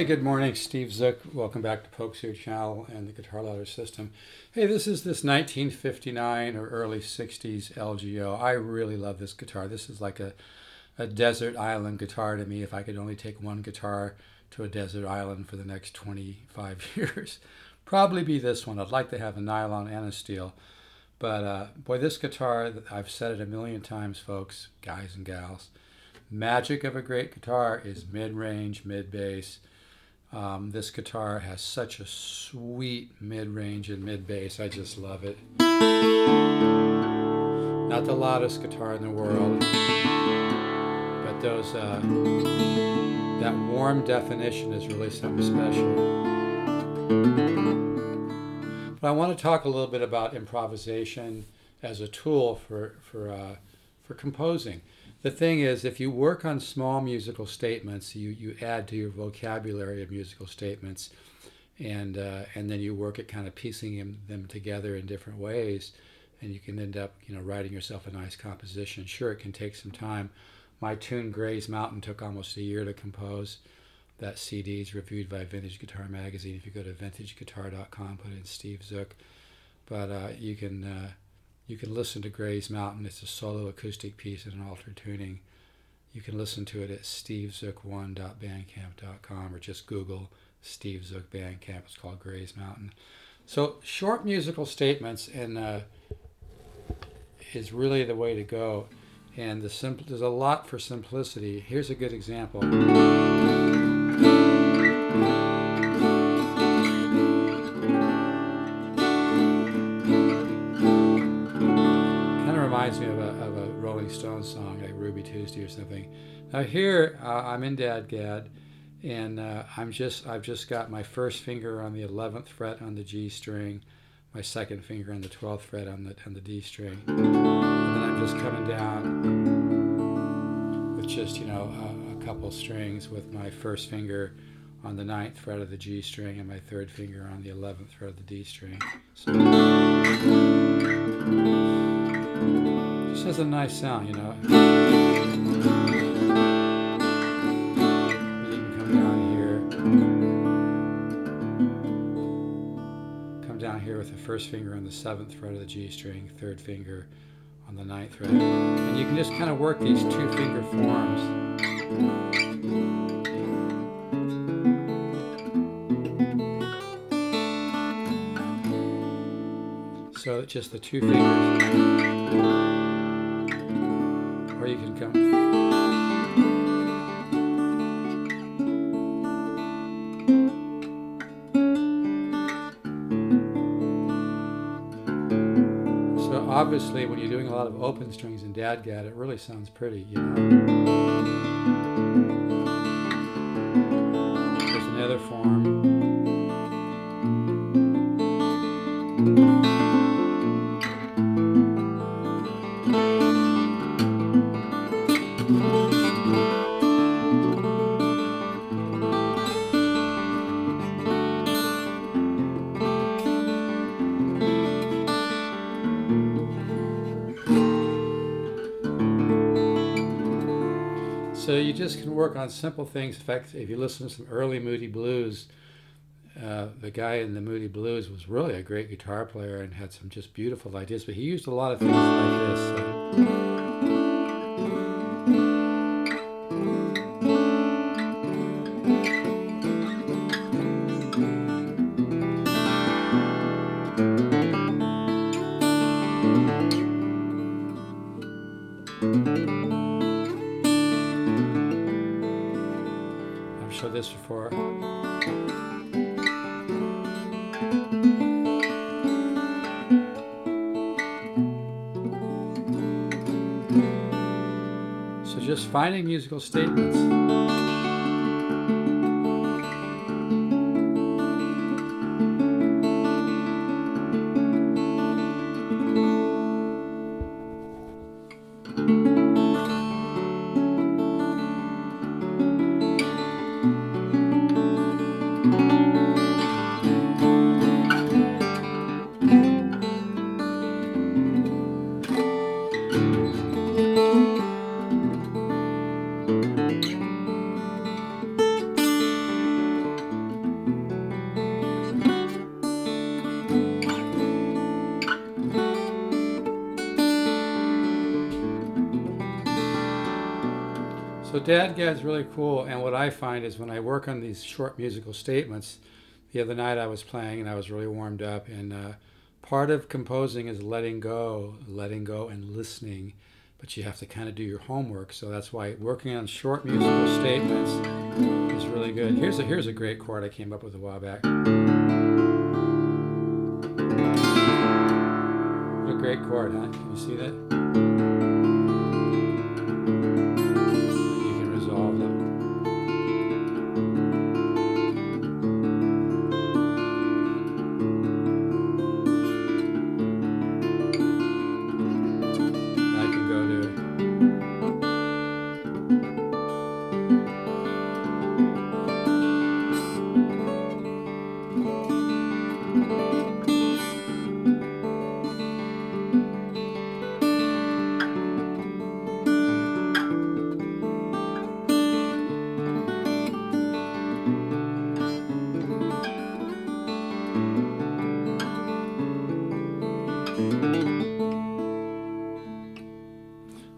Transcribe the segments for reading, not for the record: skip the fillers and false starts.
Hey, good morning, Steve Zook. Welcome back to Pokesoo Channel and the Guitar Ladder System. Hey, this is this 1959 or early 60s LGO. I really love this guitar. This is like a desert island guitar to me. If I could only take one guitar to a desert island for the next 25 years, probably be this one. I'd like to have a nylon and a steel. But boy, this guitar, I've said it a million times, folks, guys and gals. Magic of a great guitar is mid-range, mid-bass. This guitar has such a sweet mid-range and mid-bass. I just love it. Not the loudest guitar in the world, but those that warm definition is really something special. But I want to talk a little bit about improvisation as a tool for composing. The thing is, if you work on small musical statements, you add to your vocabulary of musical statements, and then you work at kind of piecing them together in different ways, and you can end up, writing yourself a nice composition. Sure, it can take some time. My tune Gray's Mountain took almost a year to compose. That CD is reviewed by Vintage Guitar Magazine. If you go to vintageguitar.com, put in Steve Zook. But you can listen to Gray's Mountain. It's a solo acoustic piece in an altered tuning. You can listen to it at stevezook1.bandcamp.com or just Google Steve Zook Bandcamp. It's called Gray's Mountain. So short musical statements is really the way to go. And there's a lot for simplicity. Here's a good example. Reminds me of a Rolling Stones song, like Ruby Tuesday or something. Now here, I'm in DADGAD, and I've just got my first finger on the 11th fret on the G string, my second finger on the 12th fret on the D string, and then I'm just coming down with just a couple strings with my first finger on the 9th fret of the G string and my third finger on the 11th fret of the D string. So, just has a nice sound, You can come down here with the first finger on the 7th fret of the G string, third finger on the 9th fret, and you can just kind of work these two finger forms. So just the two fingers. Or you can come. So obviously when you're doing a lot of open strings in DADGAD, it really sounds pretty, There's another form. So you just can work on simple things. In fact, if you listen to some early Moody Blues, the guy in the Moody Blues was really a great guitar player and had some just beautiful ideas, but he used a lot of things like this. I've showed this before. So just finding musical statements. So DADGAD's really cool, and what I find is when I work on these short musical statements, the other night I was playing and I was really warmed up, and part of composing is letting go and listening, but you have to kind of do your homework, so that's why working on short musical statements is really good. Here's a great chord I came up with a while back. What a great chord, huh? Can you see that?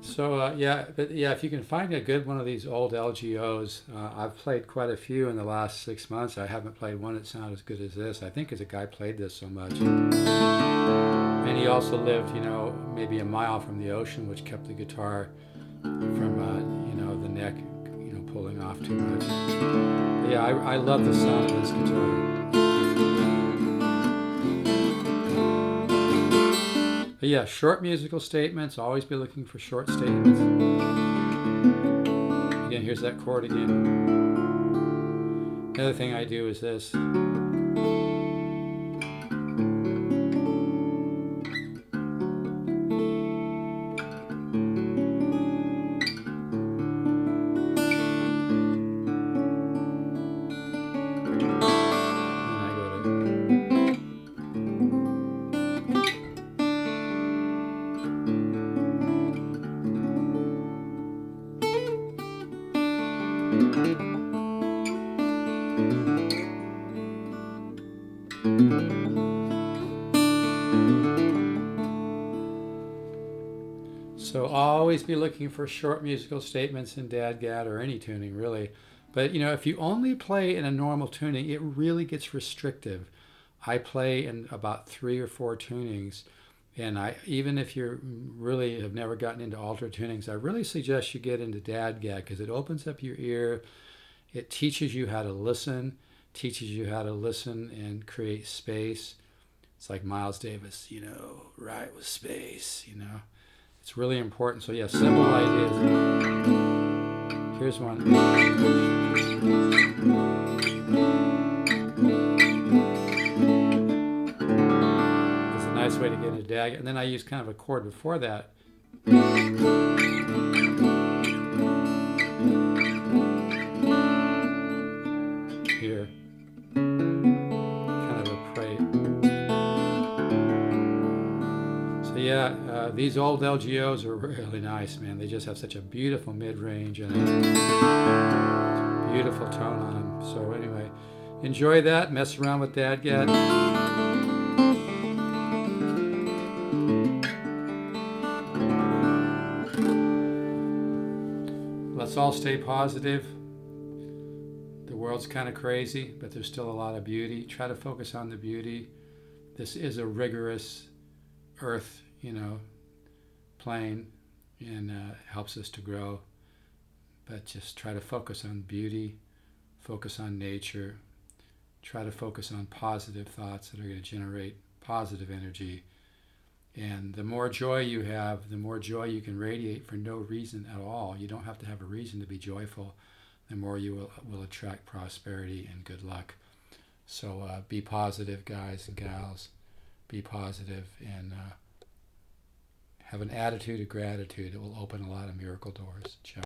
So yeah, but yeah, if you can find a good one of these old LGOs, I've played quite a few in the last 6 months. I haven't played one that sounded as good as this. I think because a guy played this so much, and he also lived, maybe a mile from the ocean, which kept the guitar from, the neck, pulling off too much. But yeah, I love the sound of this guitar. But yeah, short musical statements. Always be looking for short statements. Again, here's that chord again. The other thing I do is this. So always be looking for short musical statements in DADGAD or any tuning really. But if you only play in a normal tuning, it really gets restrictive. I play in about 3 or 4 tunings, and even if you really have never gotten into altered tunings, I really suggest you get into DADGAD because it opens up your ear. It teaches you how to listen, and create space. It's like Miles Davis, write with space, It's really important. So yeah, simple ideas. Here's one. It's a nice way to get into DAG. And then I use kind of a chord before that. Here. Kind of a pray. So yeah, these old LGOs are really nice, man. They just have such a beautiful mid-range and a beautiful tone on them. So anyway, enjoy that. Mess around with DADGAD. Let's all stay positive. The world's kind of crazy, but there's still a lot of beauty. Try to focus on the beauty. This is a rigorous earth, plane, and helps us to grow. But just try to focus on beauty, focus on nature, try to focus on positive thoughts that are going to generate positive energy. And the more joy you have, the more joy you can radiate for no reason at all. You don't have to have a reason to be joyful. The more you will attract prosperity and good luck. So be positive, guys and gals. Be positive and have an attitude of gratitude. It will open a lot of miracle doors. Ciao.